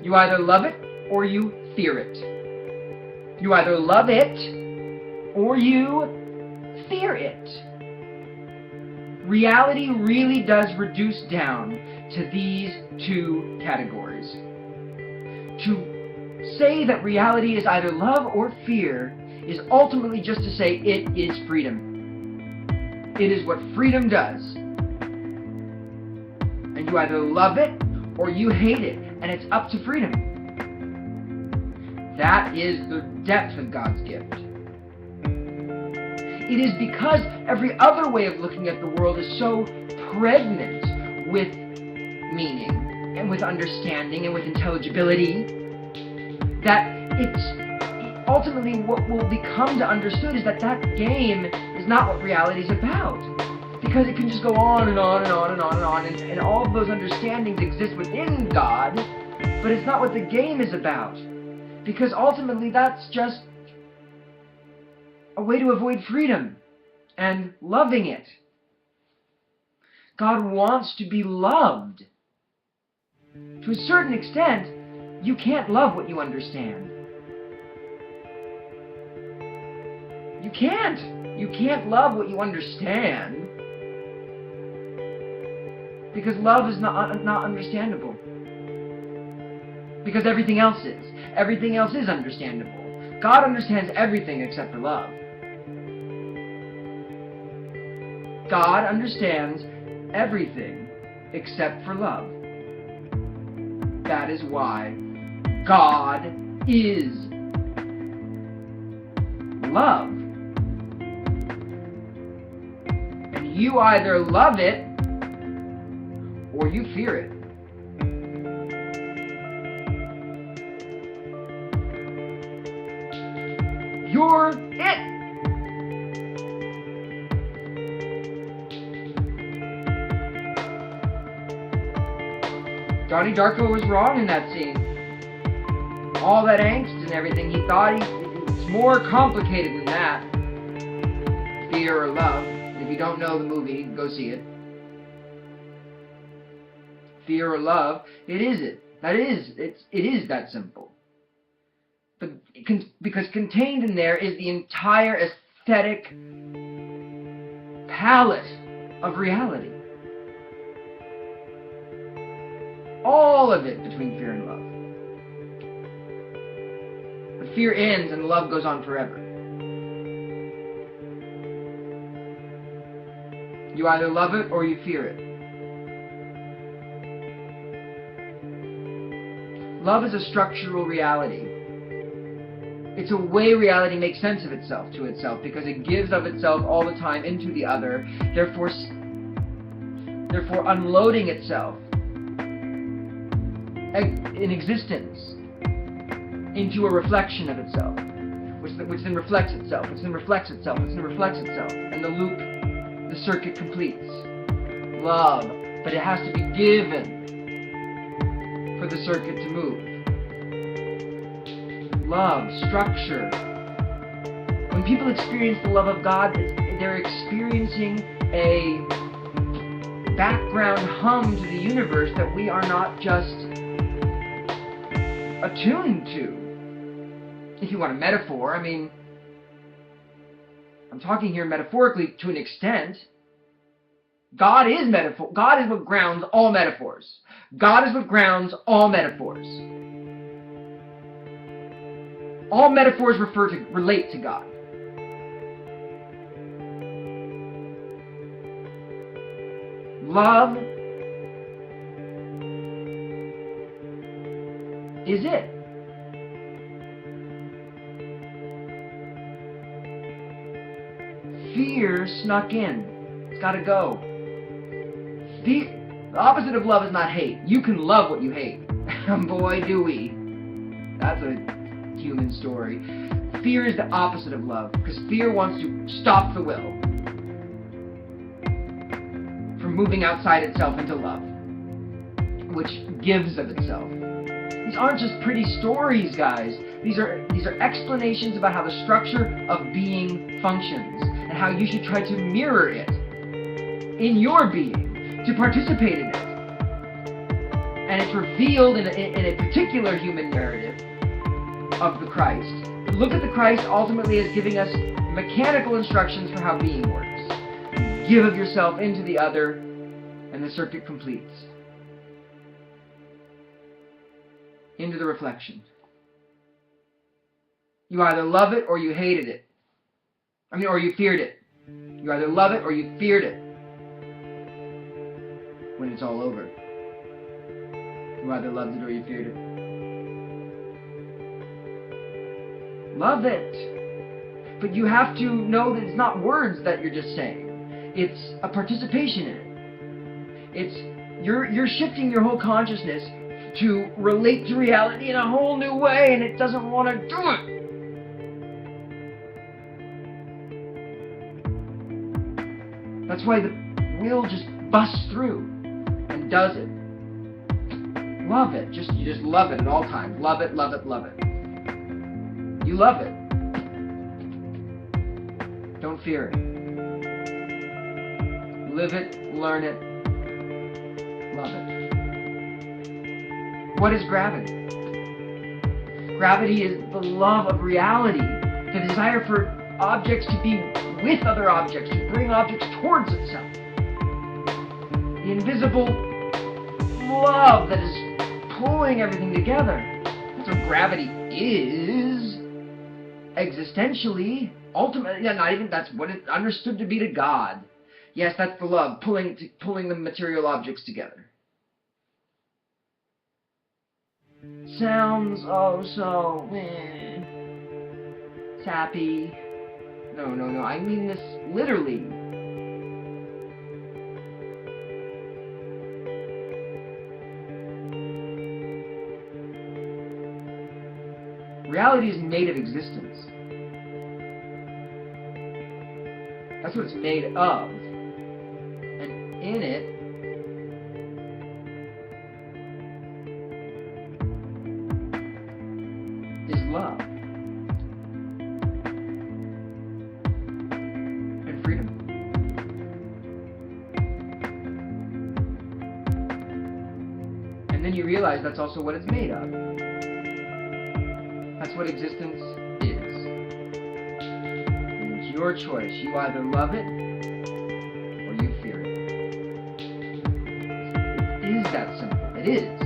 You either love it or you fear it. You either love it or you fear it. Reality really does reduce down to these two categories. To say that reality is either love or fear is ultimately just to say it is freedom. It is what freedom does. And you either love it or you hate it, and it's up to freedom. That is the depth of God's gift. It is because every other way of looking at the world is so pregnant with meaning and with understanding and with intelligibility that it's ultimately what will become understood is that that game is not what reality is about. Because it can just go on and on and on and on and on, and all of those understandings exist within God, but it's not what the game is about. Because ultimately that's just a way to avoid freedom and loving it. God wants to be loved. To a certain extent, you can't love what you understand. You can't. You can't love what you understand. Because love is not understandable. Because everything else is. Everything else is understandable. God understands everything except for love. God understands everything except for love. That is why God is love. And you either love it or you fear it. You're it. Johnny Darko was wrong in that scene. All that angst and everything, he thought it's more complicated than that. Fear or love. If you don't know the movie, go see it. Fear or love, it is that simple. But because contained in there is the entire aesthetic palette of reality. All of it between fear and love. But fear ends and love goes on forever. You either love it or you fear it. Love is a structural reality. It's a way reality makes sense of itself to itself because it gives of itself all the time into the other, therefore unloading itself in existence into a reflection of itself, which then reflects itself, which then reflects itself, which then reflects itself, and the loop, the circuit completes. Love, but it has to be given for the circuit to move. Love, structure. When people experience the love of God, they're experiencing a background hum to the universe that we are not just attuned to. If you want a metaphor, I mean, I'm talking here metaphorically to an extent. God is metaphor. God is what grounds all metaphors. God is what grounds all metaphors. All metaphors relate to God. Love is it. Fear snuck in. It's got to go. The opposite of love is not hate. You can love what you hate. Boy, do we. That's a human story. Fear is the opposite of love, because fear wants to stop the will from moving outside itself into love, which gives of itself. These aren't just pretty stories, guys. These are explanations about how the structure of being functions and how you should try to mirror it in your being, to participate in it. and it's revealed in a particular human narrative of the Christ. Look at the Christ ultimately as giving us mechanical instructions for how being works. Give of yourself into the other, and the circuit completes. Into the reflection. You either love it or you hated it. Or you feared it. You either love it or you feared it. When it's all over. You either loved it or you feared it. Love it. But you have to know that it's not words that you're just saying. It's a participation in it. It's you're shifting your whole consciousness to relate to reality in a whole new way, and it doesn't want to do it. That's why the will just busts through and does it. Love it. You just love it at all times. Love it, love it, love it. You love it. Don't fear it. Live it, learn it, love it. What is gravity? Gravity is the love of reality, the desire for objects to be with other objects, to bring objects towards itself. The invisible love that is pulling everything together. That's what gravity is. Existentially, ultimately, not even that's what it understood to be to God. Yes, that's the love, pulling the material objects together. Sounds so sappy. No, I mean this literally. Reality is made of existence. That's what it's made of. And in it, is love. And freedom. And then you realize that's also what it's made of. That's what existence is. And it's your choice. You either love it or you fear it. It is that simple. It is.